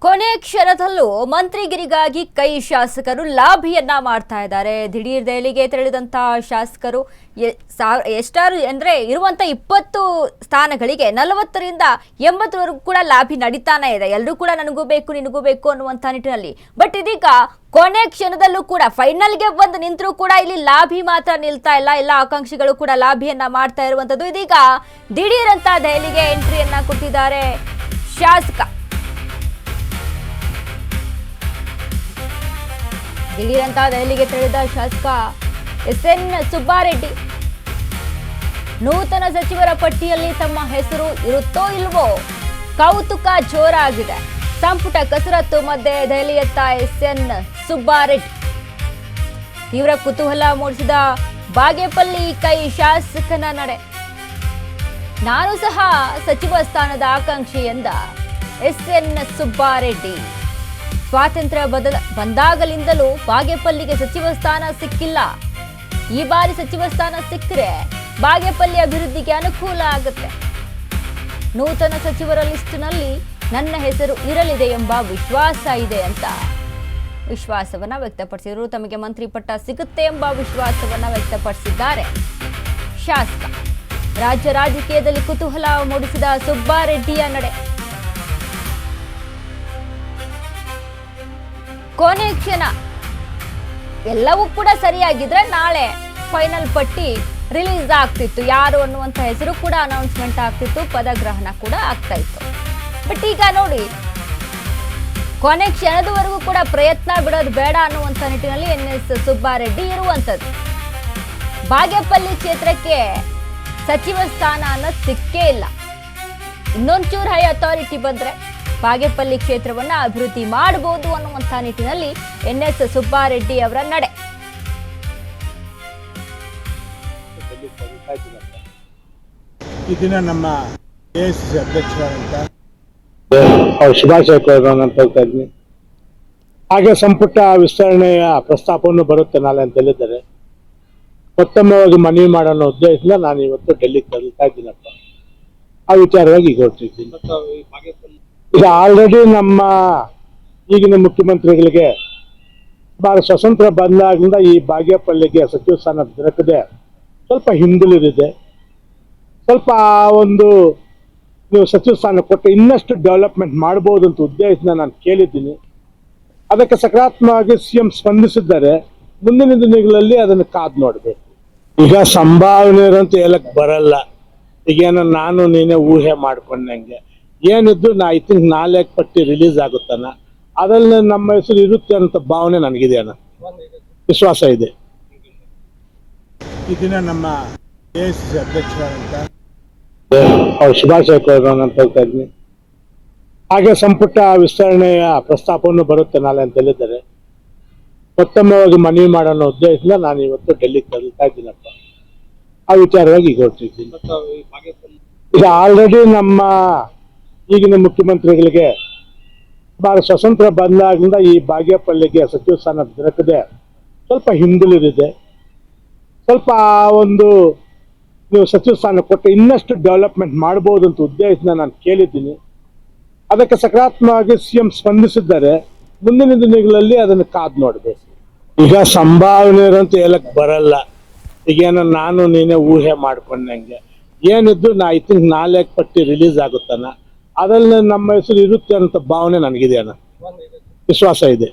ಕೊನೆ ಕ್ಷಣದಲ್ಲೂ ಮಂತ್ರಿಗಿರಿಗಾಗಿ ಕೈ ಶಾಸಕರು ಲಾಭಿಯನ್ನ ಮಾಡ್ತಾ ಇದ್ದಾರೆ. ದಿಢೀರ್ ದೆಹಲಿಗೆ ತೆರಳಿದಂತಹ ಶಾಸಕರು ಎಷ್ಟಾರು ಅಂದ್ರೆ ಇರುವಂತ 20 ಸ್ಥಾನಗಳಿಗೆ 40ರಿಂದ 80ವರೆಗೂ ಕೂಡ ಲಾಭಿ ನಡೀತಾನೆ ಇದೆ. ಎಲ್ಲರೂ ಕೂಡ ನನಗೂ ಬೇಕು ನಿನಗೂ ಬೇಕು ಅನ್ನುವಂತ ನಿಟ್ಟಿನಲ್ಲಿ. ಬಟ್ ಇದೀಗ ಕೊನೆ ಕ್ಷಣದಲ್ಲೂ ಕೂಡ ಫೈನಲ್ಗೆ ಬಂದು ನಿಂತರೂ ಕೂಡ ಇಲ್ಲಿ ಲಾಭಿ ಮಾತ್ರ ನಿಲ್ತಾ ಇಲ್ಲ. ಎಲ್ಲ ಆಕಾಂಕ್ಷಿಗಳು ಕೂಡ ಲಾಭಿಯನ್ನ ಮಾಡ್ತಾ ಇರುವಂತದ್ದು. ಇದೀಗ ದಿಢೀರ್ ಅಂತ ದೆಹಲಿಗೆ ಎಂಟ್ರಿಯನ್ನ ಕೊಟ್ಟಿದ್ದಾರೆ ಶಾಸಕ. ದಿಢೀರಂತ ದೆಹಲಿಗೆ ತೆರಳಿದ ಶಾಸಕ SN ಸುಬ್ಬಾರೆಡ್ಡಿ ನೂತನ ಸಚಿವರ ಪಟ್ಟಿಯಲ್ಲಿ ತಮ್ಮ ಹೆಸರು ಇರುತ್ತೋ ಇಲ್ವೋ ಕೌತುಕ ಜೋರಾಗಿದೆ. ಸಂಪುಟ ಕಸರತ್ತು ಮಧ್ಯೆ ದೆಹಲಿಯತ್ತ SN ಸುಬ್ಬಾರೆಡ್ಡಿ ತೀವ್ರ ಕುತೂಹಲ ಮೂಡಿಸಿದ ಬಾಗೇಪಲ್ಲಿ ಕೈ ಶಾಸಕನ ನಡೆ. ನಾನು ಸಹ ಸಚಿವ ಸ್ಥಾನದ ಆಕಾಂಕ್ಷಿ ಎಂದ SN ಸುಬ್ಬಾರೆಡ್ಡಿ. ಸ್ವಾತಂತ್ರ್ಯ ಬಂದಾಗಲಿಂದಲೂ ಬಾಗೇಪಲ್ಲಿಗೆ ಸಚಿವ ಸ್ಥಾನ ಸಿಕ್ಕಿಲ್ಲ. ಈ ಬಾರಿ ಸಚಿವ ಸ್ಥಾನ ಸಿಕ್ಕರೆ ಬಾಗೇಪಲ್ಲಿ ಅಭಿವೃದ್ಧಿಗೆ ಅನುಕೂಲ ಆಗುತ್ತೆ. ನೂತನ ಸಚಿವರ ಲಿಸ್ಟ್ನಲ್ಲಿ ನನ್ನ ಹೆಸರು ಇರಲಿದೆ ಎಂಬ ವಿಶ್ವಾಸ ಇದೆ ಅಂತ ವಿಶ್ವಾಸವನ್ನ ವ್ಯಕ್ತಪಡಿಸಿದರು. ತಮಗೆ ಮಂತ್ರಿ ಪಟ್ಟ ಸಿಗುತ್ತೆ ಎಂಬ ವಿಶ್ವಾಸವನ್ನ ವ್ಯಕ್ತಪಡಿಸಿದ್ದಾರೆ ಶಾಸಕ. ರಾಜ್ಯ ರಾಜಕೀಯದಲ್ಲಿ ಕುತೂಹಲ ಮೂಡಿಸಿದ ಸುಬ್ಬಾರೆಡ್ಡಿಯ ನಡೆ. ಕೊನೆ ಕ್ಷಣ ಎಲ್ಲವೂ ಕೂಡ ಸರಿಯಾಗಿದ್ರೆ ನಾಳೆ ಫೈನಲ್ ಪಟ್ಟಿ ರಿಲೀಸ್ ಆಗ್ತಿತ್ತು. ಯಾರು ಅನ್ನುವಂಥ ಹೆಸರು ಕೂಡ ಅನೌನ್ಸ್ಮೆಂಟ್ ಆಗ್ತಿತ್ತು, ಪದಗ್ರಹಣ ಕೂಡ ಆಗ್ತಾ ಇತ್ತು. ಬಟ್ ಈಗ ನೋಡಿ, ಕೊನೆ ಕ್ಷಣದವರೆಗೂ ಕೂಡ ಪ್ರಯತ್ನ ಬಿಡೋದು ಬೇಡ ಅನ್ನುವಂಥ ನಿಟ್ಟಿನಲ್ಲಿ NS ಸುಬ್ಬಾರೆಡ್ಡಿ ಇರುವಂಥದ್ದು. ಬಾಗೇಪಲ್ಲಿ ಕ್ಷೇತ್ರಕ್ಕೆ ಸಚಿವ ಸ್ಥಾನ ಅನ್ನೋದು ಸಿಕ್ಕೇ ಇಲ್ಲ. ಇನ್ನೊಂಚೂರು ಹೈ ಅಥಾರಿಟಿ ಬಂದ್ರೆ ಬಾಗೇಪಲ್ಲಿ ಕ್ಷೇತ್ರವನ್ನ ಅಭಿವೃದ್ಧಿ ಮಾಡಬಹುದು ಅನ್ನುವಂಥ ನಿಟ್ಟಿನಲ್ಲಿ NS ಸುಬ್ಬಾರೆಡ್ಡಿ ಅವರ ನಡೆ. ಈ ದಿನ ನಮ್ಮ AICC ಅಧ್ಯಕ್ಷರಾದಂತ ಶುಭಾಶಯ ಅಂತ ಹೇಳ್ತಾ ಇದ್ದೀನಿ. ಹಾಗೆ ಸಂಪುಟ ವಿಸ್ತರಣೆಯ ಪ್ರಸ್ತಾಪವನ್ನು ಬರುತ್ತೆ ನಾಳೆ ಅಂತ ಹೇಳಿದ್ದಾರೆ. ಮತ್ತೊಮ್ಮೆ ಮನವಿ ಮಾಡೋ ಉದ್ದೇಶದಿಂದ ನಾನು ಇವತ್ತು ಡೆಲ್ಲಿಗೆ ತೆರಳ್ತಾ ಇದ್ದೀನಪ್ಪ. ಆ ವಿಚಾರವಾಗಿ ಈಗ ಹೊರಟಿದ್ದೀನಿ. ಈಗ ಆಲ್ರೆಡಿ ನಮ್ಮ ಈಗಿನ ಮುಖ್ಯಮಂತ್ರಿಗಳಿಗೆ ಸ್ವಾತಂತ್ರ್ಯ ಬಂದಾಗಿಂದ ಈ ಬಾಗೇಪಲ್ಲಿಗೆ ಸಚಿವ ಸ್ಥಾನ ದೊರಕದೆ ಸ್ವಲ್ಪ ಹಿಂದುಳಿದಿದೆ. ಸ್ವಲ್ಪ ಒಂದು ನೀವು ಸಚಿವ ಸ್ಥಾನ ಕೊಟ್ಟು ಇನ್ನಷ್ಟು ಡೆವಲಪ್ಮೆಂಟ್ ಮಾಡ್ಬೋದು ಅಂತ ಉದ್ದೇಶದಿಂದ ನಾನು ಕೇಳಿದ್ದೀನಿ. ಅದಕ್ಕೆ ಸಕಾರಾತ್ಮಕವಾಗಿ CM ಸ್ಪಂದಿಸಿದ್ದಾರೆ. ಮುಂದಿನ ದಿನಗಳಲ್ಲಿ ಅದನ್ನು ಕಾದು ನೋಡಬೇಕು. ಈಗ ಸಂಭಾವನೆ ಅಂತ ಹೇಳಕ್ ಬರಲ್ಲ. ಈಗೇನೋ ನಾನು ನೀನೇ ಊಹೆ ಮಾಡ್ಕೊಂಡಂಗೆ ಏನಿದ್ದು ಐ ಥಿಂಕ್ ನಾಳೆ ಪಟ್ಟಿ ರಿಲೀಸ್ ಆಗುತ್ತಾನ, ಅದ್ರಲ್ಲಿ ನಮ್ಮ ಹೆಸರು ಇರುತ್ತೆ ಅಂತ ಭಾವನೆ ನನಗಿದೆ, ವಿಶ್ವಾಸ ಇದೆ. ಈ ದಿನ ನಮ್ಮ AICC ಅಧ್ಯಕ್ಷರಾದಂತ ಶುಭಾಶಯ ಅಂತ ಹೇಳ್ತಾ ಇದ್ದೀನಿ. ಹಾಗೆ ಸಂಪುಟ ವಿಸ್ತರಣೆಯ ಪ್ರಸ್ತಾಪವನ್ನು ಬರುತ್ತೆ ನಾಳೆ ಅಂತ ಹೇಳಿದ್ದಾರೆ. ಮತ್ತೊಮ್ಮೆ ಮನವಿ ಮಾಡೋ ಉದ್ದೇಶದಿಂದ ನಾನು ಇವತ್ತು ಡೆಲ್ಲಿಗೆ ತೆರಳ್ತಾ ಇದ್ದೀನಪ್ಪ. ಆ ವಿಚಾರವಾಗಿ ಈಗ ಹೊರಟಿದ್ದೀನಿ. ಈಗ ಆಲ್ರೆಡಿ ನಮ್ಮ ಈಗಿನ ಮುಖ್ಯಮಂತ್ರಿಗಳಿಗೆ ಸ್ವಾತಂತ್ರ್ಯ ಬಂದಾಗಿಂದ ಈ ಬಾಗೇಪಲ್ಲಿಗೆ ಸಚಿವ ಸ್ಥಾನ ದೊರಕದೆ ಸ್ವಲ್ಪ ಹಿಂದುಳಿದಿದೆ. ಸ್ವಲ್ಪ ಒಂದು ನೀವು ಸಚಿವ ಸ್ಥಾನ ಕೊಟ್ಟು ಇನ್ನಷ್ಟು ಡೆವಲಪ್ಮೆಂಟ್ ಮಾಡ್ಬೋದು ಅಂತ ಉದ್ದೇಶದಿಂದ ನಾನು ಕೇಳಿದ್ದೀನಿ. ಅದಕ್ಕೆ ಸಕಾರಾತ್ಮಕವಾಗಿ CM ಸ್ಪಂದಿಸಿದ್ದಾರೆ. ಮುಂದಿನ ದಿನಗಳಲ್ಲಿ ಅದನ್ನು ಕಾದು ನೋಡಬೇಕು. ಈಗ ಸಂಭಾವನೆ ಅಂತ ಹೇಳಕ್ ಬರಲ್ಲ. ಈಗೇನೋ ನಾನು ನೀನೇ ಊಹೆ ಮಾಡ್ಕೊಂಡಂಗೆ ಏನಿದ್ದು ಐ ಥಿಂಕ್ ನಾಳೆ ಪಟ್ಟಿ ರಿಲೀಸ್ ಆಗುತ್ತಾನ, ಅದ್ರಲ್ಲಿ ನಮ್ಮ ಹೆಸರು ಇರುತ್ತೆ ಅಂತ ಭಾವನೆ ನನಗಿದೆ, ವಿಶ್ವಾಸ ಇದೆ.